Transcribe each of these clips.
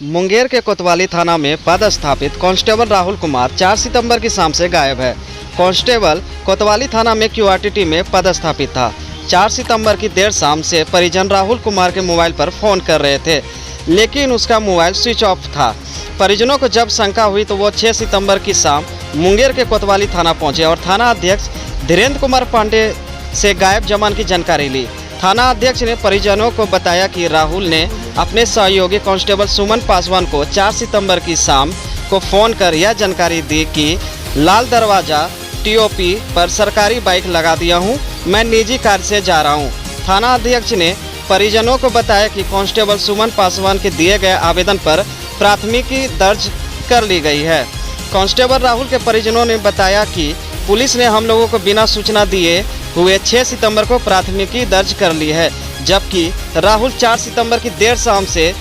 मुंगेर के कोतवाली थाना में पदस्थापित कांस्टेबल राहुल कुमार 4 सितंबर की शाम से गायब है। कांस्टेबल कोतवाली थाना में क्यूआरटीटी में पदस्थापित था। 4 सितंबर की देर शाम से परिजन राहुल कुमार के मोबाइल पर फ़ोन कर रहे थे, लेकिन उसका मोबाइल स्विच ऑफ था। परिजनों को जब शंका हुई तो वो 6 सितंबर की शाम मुंगेर के कोतवाली थाना पहुंचे और थाना अध्यक्ष धीरेन्द्र कुमार पांडे से गायब जवान की जानकारी ली। थाना अध्यक्ष ने परिजनों को बताया कि राहुल ने अपने सहयोगी कांस्टेबल सुमन पासवान को 4 सितंबर की शाम को फ़ोन कर यह जानकारी दी कि लाल दरवाज़ा टीओपी पर सरकारी बाइक लगा दिया हूं, मैं निजी कार से जा रहा हूं। थाना अध्यक्ष ने परिजनों को बताया कि कांस्टेबल सुमन पासवान के दिए गए आवेदन पर प्राथमिकी दर्ज कर ली गई है। कांस्टेबल राहुल के परिजनों ने बताया कि पुलिस ने हम लोगों को बिना सूचना दिए हुए 6 सितंबर को प्राथमिकी दर्ज कर ली है, जबकि राहुल 4 सितंबर की देर शाम से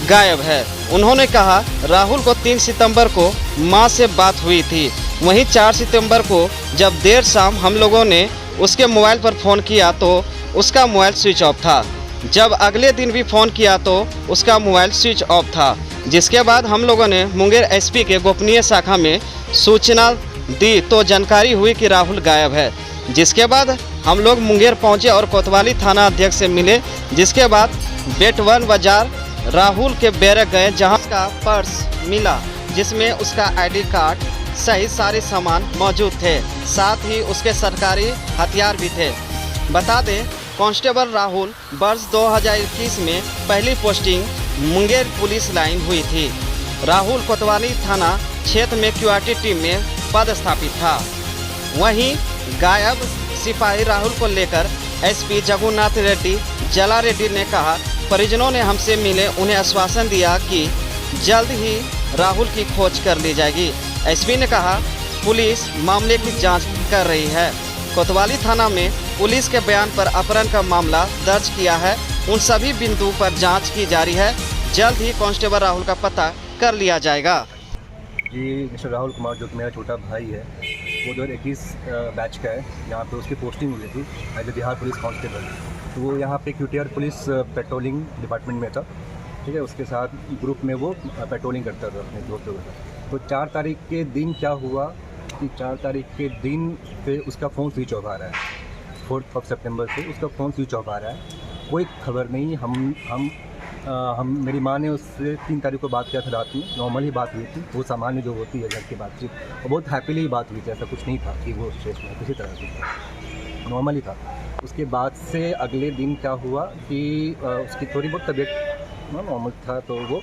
गायब है। उन्होंने कहा राहुल को 3 सितंबर को मां से बात हुई थी, वहीं 4 सितंबर को जब देर शाम हम लोगों ने उसके मोबाइल पर फ़ोन किया तो उसका मोबाइल स्विच ऑफ था। जब अगले दिन भी फ़ोन किया तो उसका मोबाइल स्विच ऑफ था, जिसके बाद हम लोगों ने मुंगेर एसपी के गोपनीय शाखा में सूचना दी तो जानकारी हुई कि राहुल गायब है। जिसके बाद हम लोग मुंगेर पहुंचे और कोतवाली थाना अध्यक्ष से मिले, जिसके बाद बेटवन बाजार राहुल के बैरक गए, जहां उसका पर्स मिला जिसमें उसका आईडी कार्ड सहित सारे सामान मौजूद थे, साथ ही उसके सरकारी हथियार भी थे। बता दें कांस्टेबल राहुल वर्ष 2021 में पहली पोस्टिंग मुंगेर पुलिस लाइन हुई थी। राहुल कोतवाली थाना क्षेत्र में क्यूआरटी टीम में पदस्थापित था। वहीं गायब सिपाही राहुल को लेकर एसपी जगन्नाथ रेड्डी जला रेड्डी ने कहा, परिजनों ने हमसे मिले, उन्हें आश्वासन दिया कि जल्द ही राहुल की खोज कर ली जाएगी। एसपी ने कहा पुलिस मामले की जांच कर रही है। कोतवाली थाना में पुलिस के बयान पर अपहरण का मामला दर्ज किया है। उन सभी बिंदुओं पर जांच की जारी है। जल्द ही कांस्टेबल राहुल का पता कर लिया जाएगा। जी, मिस्टर राहुल कुमार जो कि मेरा छोटा भाई है, वो 2021 बैच का है। यहाँ पे उसकी पोस्टिंग हुई थी as a Bihar police constable. तो वो यहाँ पे क्यूटीआर पुलिस पेट्रोलिंग डिपार्टमेंट में था, ठीक है। उसके साथ ग्रुप में वो पेट्रोलिंग करता था अपने दोस्तों के साथ। तो 4 तारीख के दिन क्या हुआ कि 4 तारीख के दिन पे उसका फ़ोन स्विच ऑफ आ रहा है। 4 सितंबर से उसका फ़ोन स्विच ऑफ आ रहा है, कोई खबर नहीं। हम मेरी माँ ने उससे 3 तारीख को बात किया था रात में, नॉर्मल ही बात हुई थी, वो सामान्य जो होती है घर की बातचीत, और बहुत हैप्पीली बात हुई थी। ऐसा कुछ नहीं था कि वो स्ट्रेस में किसी तरह से, नॉर्मल ही था। उसके बाद से अगले दिन क्या हुआ कि उसकी थोड़ी बहुत तबीयत नॉर्मल था, तो वो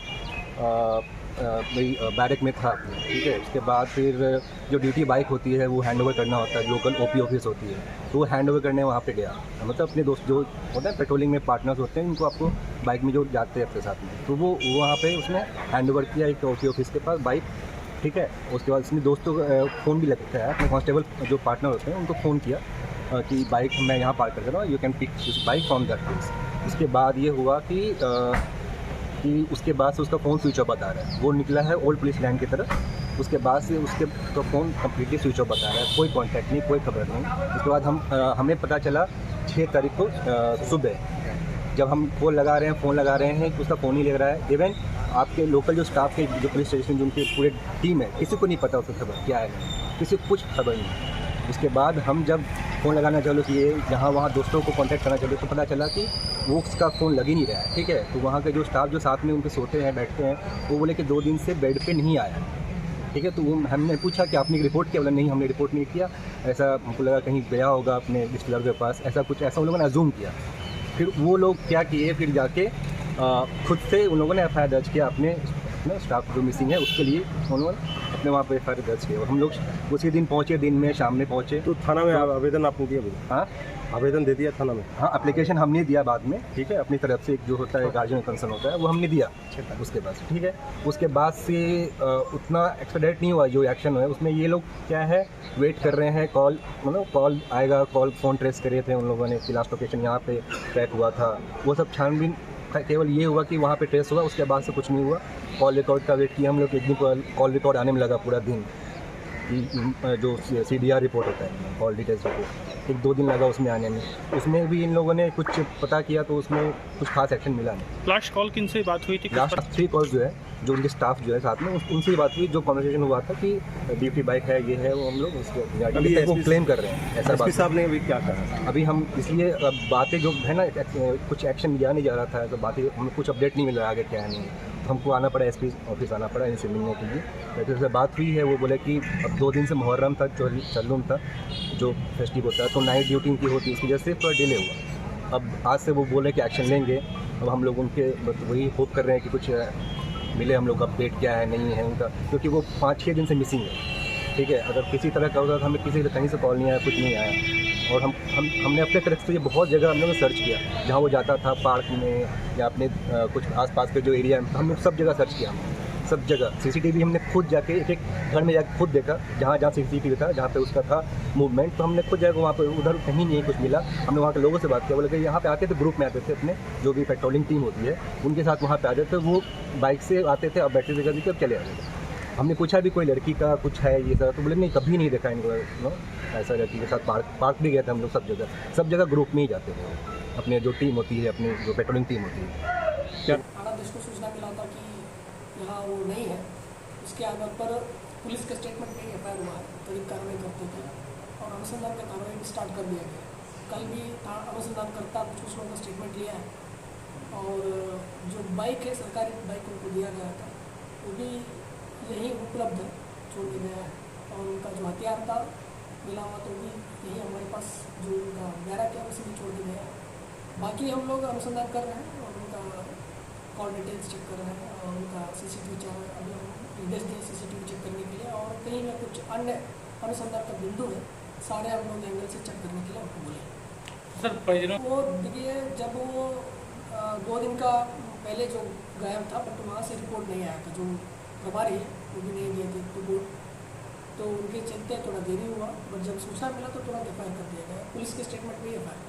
बैरक में था, ठीक है। उसके बाद फिर जो ड्यूटी बाइक होती है वो हैंड ओवर करना होता है, लोकल ओपी ऑफिस होती है, तो वो हैंड ओवर करने वहाँ पे गया। मतलब अपने दोस्त जो होते हैं पेट्रोलिंग में पार्टनर्स होते हैं, उनको आपको बाइक में जो जाते हैं अपने साथ में, तो वो वहाँ पे उसने हैंड ओवर किया एक ओपी ऑफिस के पास बाइक, ठीक है। उसके बाद उसने दोस्तों को फ़ोन भी लगता है, अपने कांस्टेबल जो पार्टनर होते हैं उनको फ़ोन किया कि बाइक मैं यहाँ पार्क कर रहा हूँ, you can pick this bike from that place. उसके बाद ये हुआ कि उसके बाद से उसका फ़ोन स्विच ऑफ बता रहा है। वो निकला है ओल्ड पुलिस लाइन की तरफ, उसके बाद से उसके तो फ़ोन कम्प्लीटली स्विच ऑफ बता रहा है, कोई कांटेक्ट नहीं, कोई खबर नहीं। उसके बाद हमें पता चला 6 तारीख को सुबह जब हम फ़ोन लगा रहे हैं कि उसका फ़ोन ही ले रहा है। इवन आपके लोकल जो स्टाफ के जो पुलिस स्टेशन जो उनकी पूरे टीम है, किसी को नहीं पता उसकी खबर क्या है, किसी को कुछ खबर नहीं। उसके बाद हम जब फ़ोन लगाना चालू किए, जहाँ वहाँ दोस्तों को कांटेक्ट करना चालू, तो पता चला कि वो उसका फ़ोन लग ही नहीं रहा है, ठीक है। तो वहाँ के जो स्टाफ जो साथ में उनके सोते हैं बैठते हैं, वो बोले कि 2 दिन से बेड पे नहीं आया, ठीक है। तो वो हमने पूछा कि आपने रिपोर्ट किया? बोला नहीं, हमने रिपोर्ट नहीं किया, ऐसा हमको लगा कहीं गया होगा अपने रिश्तेदार के पास, ऐसा कुछ ऐसा उन लोगों ने अज्यूम किया। फिर वो लोग क्या किए, फिर जाके खुद से उन लोगों ने एफ आई आर दर्ज किया अपने स्टाफ जो मिसिंग है उसके लिए, उन्होंने अपने वहाँ पे एफ आई आर दर्ज किया। हम लोग उसी दिन पहुँचे, दिन में शाम में पहुँचे। तो थाना में आवेदन आपने दिया? हाँ, आवेदन दे दिया थाना में? हाँ, एप्लीकेशन हमने दिया बाद में, ठीक है। अपनी तरफ से एक जो होता है गार्जियन कंसर्न होता है वो हमने दिया उसके बाद, ठीक है। उसके बाद से उतना एक्सपेडिट नहीं हुआ जो एक्शन हुआ है उसमें। ये लोग क्या है, वेट कर रहे हैं, कॉल मतलब कॉल आएगा, कॉल फ़ोन ट्रेस करे थे उन लोगों ने कि लास्ट लोकेशन यहाँ पे ट्रैक हुआ था, वो सब छानबीन। केवल ये हुआ कि वहाँ पे ट्रेस हुआ, उसके बाद से कुछ नहीं हुआ। कॉल रिकॉर्ड का वेट किया हम लोग, एक दिन कॉल रिकॉर्ड आने में लगा पूरा दिन, जो CDR रिपोर्ट होता है, कॉल डिटेल्स रिपोर्ट। 1-2 दिन लगा उसमें आने में। उसमें भी इन लोगों ने कुछ पता किया तो उसमें कुछ खास एक्शन मिला नहीं। लास्ट कॉल किन से बात हुई थी? लास्ट 3 कॉल्स जो है, जो उनके स्टाफ जो है साथ में, उनसे ही बात हुई। जो कन्वर्सेशन हुआ था कि ड्यूटी बाइक है, ये है, वो हम लोग उसको अभी वो क्लेम कर रहे हैं, ऐसा एसपी बात। साहब ने अभी क्या कहा? अभी हम इसलिए अब बातें जो है ना, कुछ एक्शन लिया नहीं जा रहा था, तो बातें हमें कुछ अपडेट नहीं मिल रहा आगे क्या है नहीं, तो हमको आना पड़ा, एसपी ऑफिस आना पड़ा इनसे मिलने के लिए। तो उससे बात हुई है, वो बोले कि अब 2 दिन से मुहर्रम था, चल्लुम था, जो फेस्टिव होता है, तो नाइट ड्यूटी उनकी होती है, इसकी वजह से थोड़ा डिले हुआ। अब आज से वो बोले कि एक्शन लेंगे। अब हम लोग उनके वही होप कर रहे हैं कि कुछ मिले हम लोग, अपडेट क्या है नहीं है उनका, क्योंकि वो 5-6 दिन से मिसिंग है। ठीक है, अगर किसी तरह का होता तो हमें किसी कहीं से कॉल नहीं आया, कुछ नहीं आया। और हमने अपने तरफ से ये बहुत जगह हम लोगों ने सर्च किया, जहाँ वो जाता था पार्क में या अपने कुछ आसपास के जो एरिया में, हम लोग सब जगह सर्च किया, सब जगह। सीसीटीवी हमने खुद जाके एक घर में जाके खुद देखा, जहाँ सीसीटीवी था, जहाँ पे उसका था मूवमेंट, तो हमने खुद जाकर वहाँ पर, उधर कहीं नहीं कुछ मिला। हमने वहाँ के लोगों से बात किया, बोले कि यहाँ पे आते थे, ग्रुप में आते थे, अपने जो भी पेट्रोलिंग टीम होती है उनके साथ वहाँ पे आते थे। वो बाइक से आते थे, अब बैटरी से करते थे, अब चले आते थे। हमने पूछा भी कोई लड़की का कुछ है ये सब, तो बोले नहीं, कभी नहीं देखा इनको, नो ऐसा लड़की के साथ। पार्क भी गए थे हम लोग, सब जगह ग्रुप में ही जाते थे। अपने जो टीम होती है, अपनी जो पेट्रोलिंग टीम होती है। क्या थाना देश को सूचना मिला था कि यहाँ वो नहीं है। उसके आधार पर पुलिस के स्टेटमेंट में एफ आई आर हुआ है, त्वरित कार्रवाई करते थे और अनुसंधान का कार्रवाई स्टार्ट कर दिया गया। कल भी अनुसंधान करता कुछ लोगों का स्टेटमेंट लिया है और जो बाइक है, सरकारी बाइक उनको दिया गया था, वो भी यहीं उपलब्ध है, छोड़ के गया है। और उनका जो हथियार था मिला हुआ, तो भी यही हमारे पास जो उनका गैरा किया उसे भी छोड़ के गया है। बाकी हम लोग अनुसंधान कर रहे हैं और उनका कॉल डिटेल्स चेक कर रहे हैं और उनका सीसीटीवी चैनल अभी हम निर्देश दिए सीसीटीवी चेक करने के लिए, और कहीं में कुछ अन्य अनुसंधान का बिंदु है, सारे हम लोग एंगल से चेक करने के लिए उनको बोले। सर परिजनों वो देखिए, जब वो 2 दिन का पहले जो गायब था, बट वहाँ से रिपोर्ट नहीं आया था, जो प्रभारी है वो भी नहीं गए थे रिपोर्ट, तो उनके चलते थोड़ा देरी हुआ। बट जब सूचना मिला तो तुरंत एफ आई आर कर दिया गया। पुलिस के स्टेटमेंट में एफ आई आर।